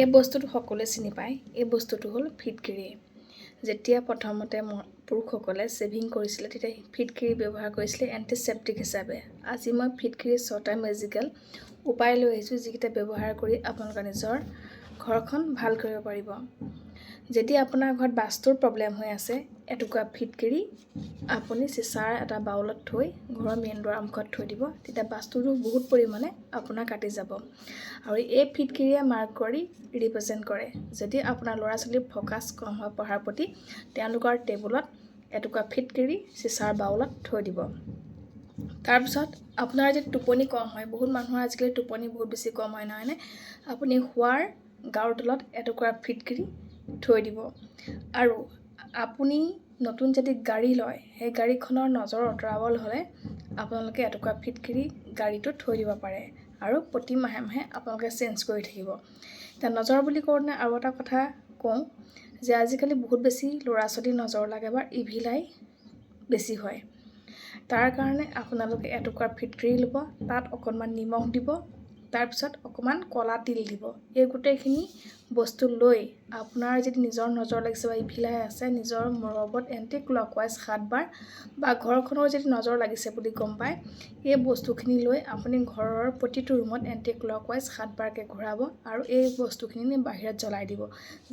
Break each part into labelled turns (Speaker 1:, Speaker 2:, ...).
Speaker 1: এই বস্তুটো সকলোৱে চিনি পায়। এই বস্তুটো হ'ল ফিটকিৰি। যেতিয়া প্ৰথমতে পুৰুষসকলে ছেভিং কৰিছিলে তেতিয়া ফিটকিৰি ব্যৱহাৰ কৰিছিলে এণ্টিছেপ্টিক হিচাপে। আজি মই ফিটকিৰি 6টা মেজিকেল উপায় লৈ আহিছোঁ, যিকেইটা ব্যৱহাৰ কৰি আপোনালোকে নিজৰ ঘৰখন ভাল কৰিব পাৰিব। যেতিয়া আপোনাৰ ঘৰত বাস্তুৰ প্ৰব্লেম হৈ আছে, এটুকুৰা ফিটকিৰি আপুনি চিচাৰ এটা বাউলত থৈ ঘৰৰ মেইন দুৱাৰ মুখত থৈ দিব, তেতিয়া বাস্তুটো বহুত পৰিমাণে আপোনাৰ কাটি যাব। আৰু এই ফিটকিৰিয়ে মাৰ্ক কৰি ৰিপ্ৰেজেণ্ট কৰে। যদি আপোনাৰ ল'ৰা ছোৱালীৰ ফ'কাছ কম হয় পঢ়াৰ প্ৰতি, তেওঁলোকৰ টেবুলত এটুকুৰা ফিটকিৰি চিচাৰ বাউলত থৈ দিব। তাৰপিছত আপোনাৰ যদি টোপনি কম হয়, বহুত মানুহৰ আজিকালি টোপনি বহুত বেছি কম হয় নহয়নে, আপুনি শোৱাৰ গাৰুৰ তলত এটুকুৰা ফিটকিৰি থৈ দিব। আৰু আপুনি নতুন যদি গাড়ী লয়, সেই গাড়ীখনৰ নজৰ আঁতৰাবলৈ হ'লে আপোনালোকে এটুকুৰা ফিটকিৰি গাড়ীটোত থৈ দিব পাৰে। আৰু প্ৰতি মাহে মাহে আপোনালোকে চেঞ্জ কৰি থাকিব। এতিয়া নজৰ বুলি কওঁতে আৰু এটা কথা কওঁ যে আজিকালি বহুত বেছি ল'ৰা ছোৱালীৰ নজৰ লাগে বা ইভিল আই বেছি হয়। তাৰ কাৰণে আপোনালোকে এটুকুৰা ফিটকিৰি ল'ব, তাত অকণমান নিমখ দিব, তাৰপিছত অকণমান ক'লা তিল দিব। এই গোটেইখিনি বস্তু লৈ আপোনাৰ যদি নিজৰ নজৰ লাগিছে বা ইভিল আই আছে, নিজৰ মূৰৰ ওপৰত এণ্টি ক্লকৱাইজ 7 বাৰ বা ঘৰখনৰ যদি নজৰ লাগিছে বুলি গম পায়, এই বস্তুখিনি লৈ আপুনি ঘৰৰ প্ৰতিটো ৰুমত এণ্টি ক্লকৱাইজ 7 বাৰকৈ ঘূৰাব আৰু এই বস্তুখিনি বাহিৰত জ্বলাই দিব।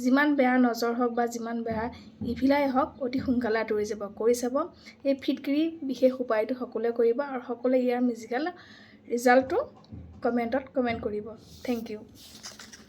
Speaker 1: যিমান বেয়া নজৰ হওক বা যিমান বেয়া ইভিল আই হওক, অতি সোনকালে আঁতৰি যাব। কৰি চাব। এই ফিটকিৰি বিশেষ উপায়টো সকলোৱে কৰিব আৰু সকলোৱে ইয়াৰ মেজিকেল ৰিজাল্টটো কমেণ্টত কমেণ্ট কৰিব। Thank U.